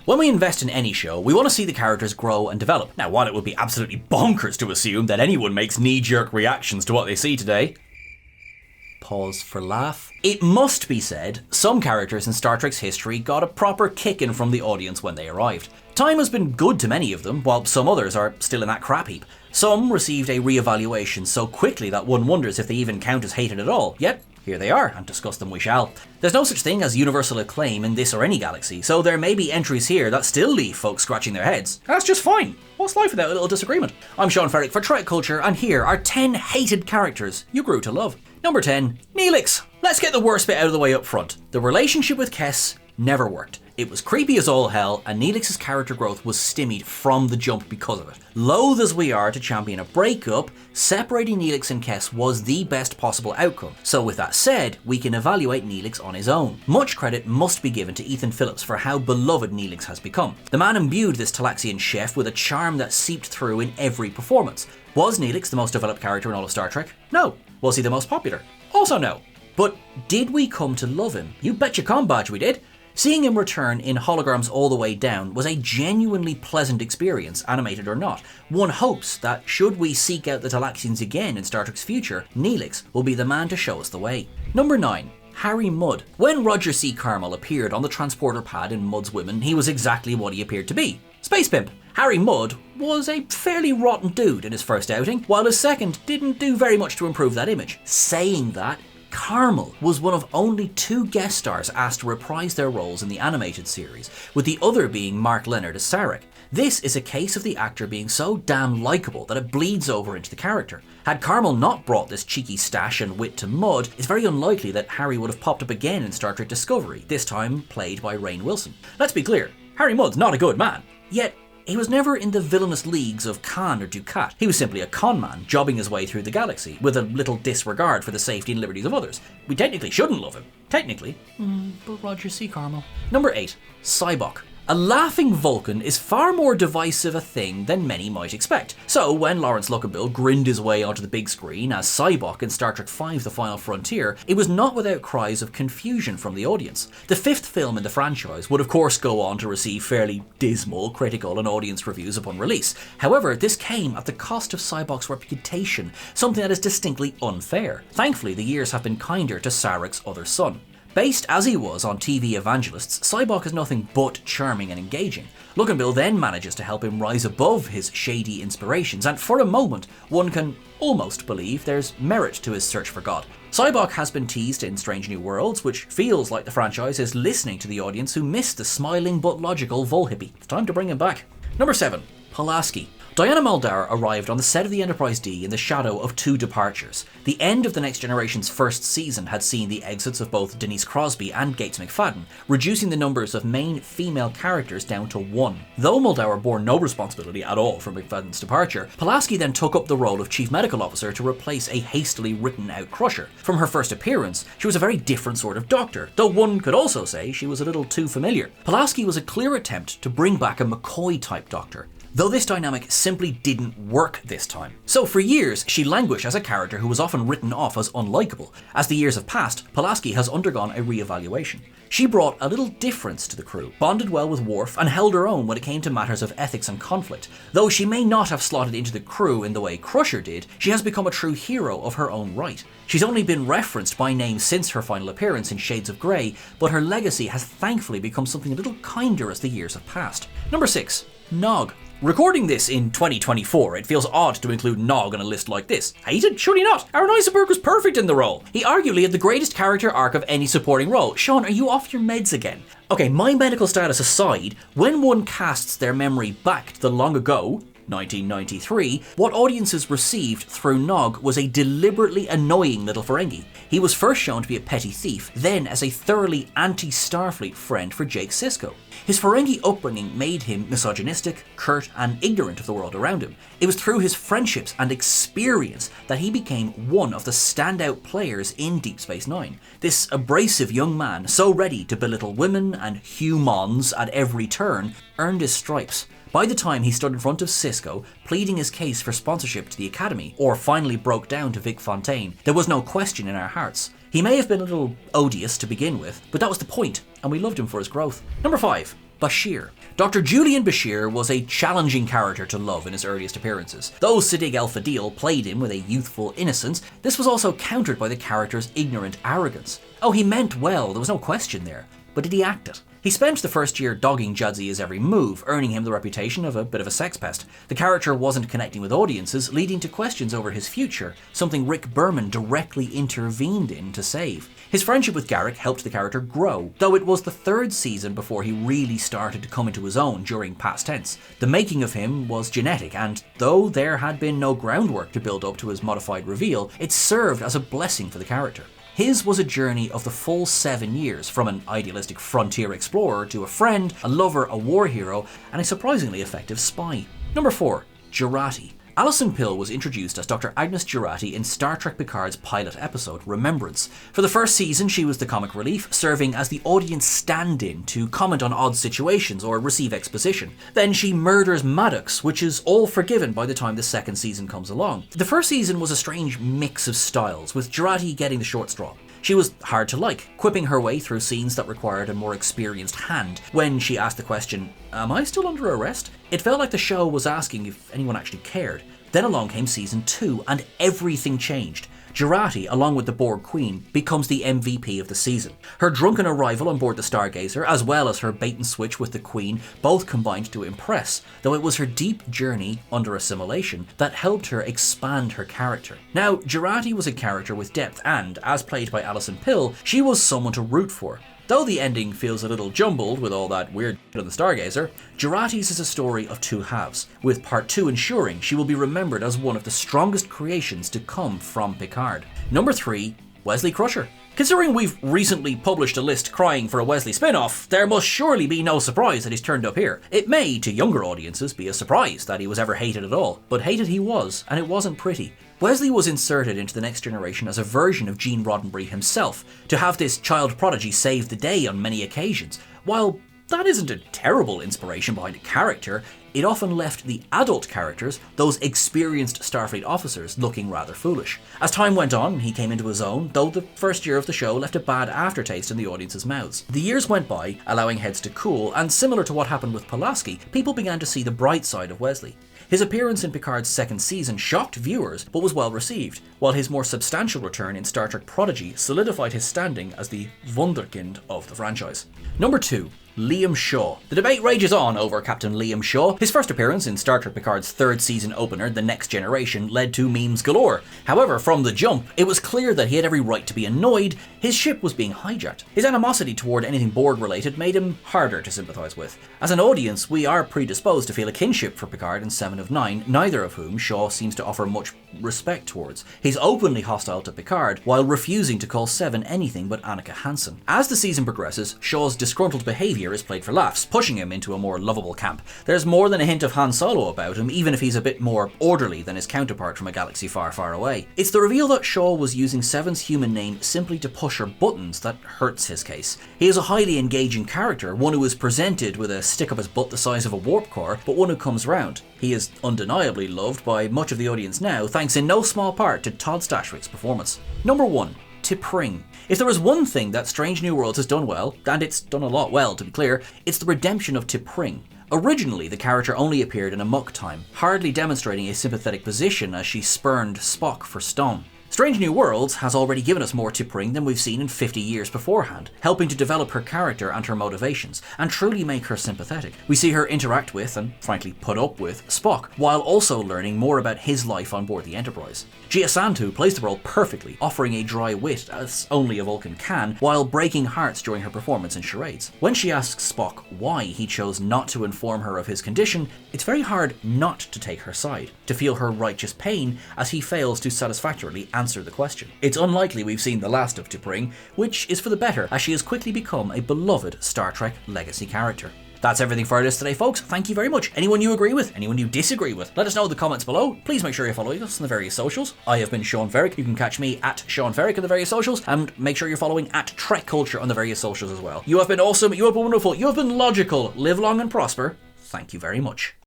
When we invest in any show, we want to see the characters grow and develop. Now, while it would be absolutely bonkers to assume that anyone makes knee-jerk reactions to what they see today, pause for laugh, it must be said, some characters in Star Trek's history got a proper kicking from the audience when they arrived. Time has been good to many of them, while some others are still in that crap heap. Some received a re-evaluation so quickly that one wonders if they even count as hated at all, yet here they are, and discuss them we shall. There's no such thing as universal acclaim in this or any galaxy, so there may be entries here that still leave folks scratching their heads. That's just fine. What's life without a little disagreement? I'm Sean Ferrick for TrekCulture, and here are 10 hated characters you grew to love. Number 10, Neelix. Let's get the worst bit out of the way up front. The relationship with Kes never worked. It was creepy as all hell, and Neelix's character growth was stymied from the jump because of it. Loath as we are to champion a breakup, separating Neelix and Kes was the best possible outcome. So with that said, we can evaluate Neelix on his own. Much credit must be given to Ethan Phillips for how beloved Neelix has become. The man imbued this Talaxian chef with a charm that seeped through in every performance. Was Neelix the most developed character in all of Star Trek? No. Was he the most popular? Also no. But did we come to love him? You betcha Combadge we did. Seeing him return in holograms all the way down was a genuinely pleasant experience, animated or not. One hopes that should we seek out the Talaxians again in Star Trek's future, Neelix will be the man to show us the way. Number 9. Harry Mudd. When Roger C. Carmel appeared on the transporter pad in Mudd's Women, he was exactly what he appeared to be. Space pimp. Harry Mudd was a fairly rotten dude in his first outing, while his second didn't do very much to improve that image. Saying that, Carmel was one of only 2 guest stars asked to reprise their roles in the animated series, with the other being Mark Leonard as Sarek. This is a case of the actor being so damn likeable that it bleeds over into the character. Had Carmel not brought this cheeky stash and wit to Mudd, it's very unlikely that Harry would have popped up again in Star Trek Discovery, this time played by Rainn Wilson. Let's be clear, Harry Mudd's not a good man, yet he was never in the villainous leagues of Khan or Dukat. He was simply a con man, jobbing his way through the galaxy, with a little disregard for the safety and liberties of others. We technically shouldn't love him. Technically. But Roger C. Carmel. Number 8. Sybok. A laughing Vulcan is far more divisive a thing than many might expect. So when Lawrence Luckenbill grinned his way onto the big screen as Sybok in Star Trek V: The Final Frontier, it was not without cries of confusion from the audience. The 5th film in the franchise would of course go on to receive fairly dismal critical and audience reviews upon release. However, this came at the cost of Sybok's reputation, something that is distinctly unfair. Thankfully, the years have been kinder to Sarek's other son. Based as he was on TV evangelists, Sybok is nothing but charming and engaging. Luckenbill then manages to help him rise above his shady inspirations, and for a moment, one can almost believe there's merit to his search for God. Sybok has been teased in Strange New Worlds, which feels like the franchise is listening to the audience who missed the smiling but logical Volhippie. It's time to bring him back. Number 7. Palaski. Diana Muldaur arrived on the set of the Enterprise D in the shadow of 2 departures. The end of The Next Generation's first season had seen the exits of both Denise Crosby and Gates McFadden, reducing the numbers of main female characters down to 1. Though Muldaur bore no responsibility at all for McFadden's departure, Pulaski then took up the role of Chief Medical Officer to replace a hastily written out Crusher. From her first appearance, she was a very different sort of doctor, though one could also say she was a little too familiar. Pulaski was a clear attempt to bring back a McCoy-type doctor, though this dynamic simply didn't work this time. So for years, she languished as a character who was often written off as unlikable. As the years have passed, Pulaski has undergone a re-evaluation. She brought a little difference to the crew, bonded well with Worf, and held her own when it came to matters of ethics and conflict. Though she may not have slotted into the crew in the way Crusher did, she has become a true hero of her own right. She's only been referenced by name since her final appearance in Shades of Grey, but her legacy has thankfully become something a little kinder as the years have passed. Number 6. Nog. Recording this in 2024, it feels odd to include Nog on a list like this. Hated? Surely not. Aaron Eisenberg was perfect in the role. He arguably had the greatest character arc of any supporting role. Sean, are you off your meds again? Okay, my medical status aside, when one casts their memory back to the long ago, 1993, what audiences received through Nog was a deliberately annoying little Ferengi. He was first shown to be a petty thief, then as a thoroughly anti-Starfleet friend for Jake Sisko. His Ferengi upbringing made him misogynistic, curt, and ignorant of the world around him. It was through his friendships and experience that he became one of the standout players in Deep Space Nine. This abrasive young man, so ready to belittle women and humans at every turn, earned his stripes. By the time he stood in front of Sisko, pleading his case for sponsorship to the Academy, or finally broke down to Vic Fontaine, there was no question in our hearts. He may have been a little odious to begin with, but that was the point, and we loved him for his growth. Number 5. Bashir. Dr. Julian Bashir was a challenging character to love in his earliest appearances. Though Siddiq El-Fadil played him with a youthful innocence, this was also countered by the character's ignorant arrogance. Oh, he meant well, there was no question there. But did he act it? He spent the first year dogging Jadzia's every move, earning him the reputation of a bit of a sex pest. The character wasn't connecting with audiences, leading to questions over his future, something Rick Berman directly intervened in to save. His friendship with Garak helped the character grow, though it was the third season before he really started to come into his own during past tense. The making of him was genetic, and though there had been no groundwork to build up to his modified reveal, it served as a blessing for the character. His was a journey of the full 7 years, from an idealistic frontier explorer to a friend, a lover, a war hero, and a surprisingly effective spy. Number 4. Girati. Alison Pill was introduced as Dr. Agnes Girati in Star Trek Picard's pilot episode, Remembrance. For the first season, she was the comic relief, serving as the audience stand-in to comment on odd situations or receive exposition. Then she murders Maddox, which is all forgiven by the time the second season comes along. The first season was a strange mix of styles, with Girati getting the short straw. She was hard to like, quipping her way through scenes that required a more experienced hand. When she asked the question, "Am I still under arrest?" it felt like the show was asking if anyone actually cared. Then along came season 2, and everything changed. Girati, along with the Borg Queen, becomes the MVP of the season. Her drunken arrival on board the Stargazer, as well as her bait and switch with the Queen, both combined to impress, though it was her deep journey under assimilation that helped her expand her character. Now, Girati was a character with depth and, as played by Alison Pill, she was someone to root for. Though the ending feels a little jumbled with all that weird shit on the Stargazer, Girati's is a story of two halves, with part 2 ensuring she will be remembered as one of the strongest creations to come from Picard. Number 3. Wesley Crusher. Considering we've recently published a list crying for a Wesley spin-off, there must surely be no surprise that he's turned up here. It may, to younger audiences, be a surprise that he was ever hated at all, but hated he was, and it wasn't pretty. Wesley was inserted into the next generation as a version of Gene Roddenberry himself, to have this child prodigy save the day on many occasions. While that isn't a terrible inspiration behind a character, it often left the adult characters, those experienced Starfleet officers, looking rather foolish. As time went on, he came into his own, though the first year of the show left a bad aftertaste in the audience's mouths. The years went by, allowing heads to cool, and similar to what happened with Palaski, people began to see the bright side of Wesley. His appearance in Picard's second season shocked viewers, but was well received, while his more substantial return in Star Trek Prodigy solidified his standing as the wunderkind of the franchise. Number 2. Liam Shaw. The debate rages on over Captain Liam Shaw. His first appearance in Star Trek Picard's third season opener, The Next Generation, led to memes galore. However, from the jump, it was clear that he had every right to be annoyed. His ship was being hijacked. His animosity toward anything Borg related made him harder to sympathise with. As an audience, we are predisposed to feel a kinship for Picard and Seven of Nine, neither of whom Shaw seems to offer much respect towards. He's openly hostile to Picard, while refusing to call Seven anything but Annika Hansen. As the season progresses, Shaw's disgruntled behaviour is played for laughs, pushing him into a more lovable camp. There's more than a hint of Han Solo about him, even if he's a bit more orderly than his counterpart from a galaxy far, far away. It's the reveal that Shaw was using Seven's human name simply to push her buttons that hurts his case. He is a highly engaging character, one who is presented with a stick up his butt the size of a warp core, but one who comes round. He is undeniably loved by much of the audience now, thanks in no small part to Todd Stashwick's performance. Number 1. T'Pring. If there is one thing that Strange New Worlds has done well, and it's done a lot well to be clear, it's the redemption of T'Pring. Originally, the character only appeared in Amok Time, hardly demonstrating a sympathetic position as she spurned Spock for Stone. Strange New Worlds has already given us more T'Pring than we've seen in 50 years beforehand, helping to develop her character and her motivations, and truly make her sympathetic. We see her interact with, and frankly put up with, Spock, while also learning more about his life on board the Enterprise. Gia Santu plays the role perfectly, offering a dry wit, as only a Vulcan can, while breaking hearts during her performance in charades. When she asks Spock why he chose not to inform her of his condition, it's very hard not to take her side, to feel her righteous pain as he fails to satisfactorily answer the question. It's unlikely we've seen the last of T'Pring, which is for the better, as she has quickly become a beloved Star Trek legacy character. That's everything for our list today, folks. Thank you very much. Anyone you agree with, anyone you disagree with, let us know in the comments below. Please make sure you're following us on the various socials. I have been Sean Ferrick. You can catch me at Sean Ferrick on the various socials, and make sure you're following at TrekCulture on the various socials as well. You have been awesome, you have been wonderful, you have been logical. Live long and prosper. Thank you very much.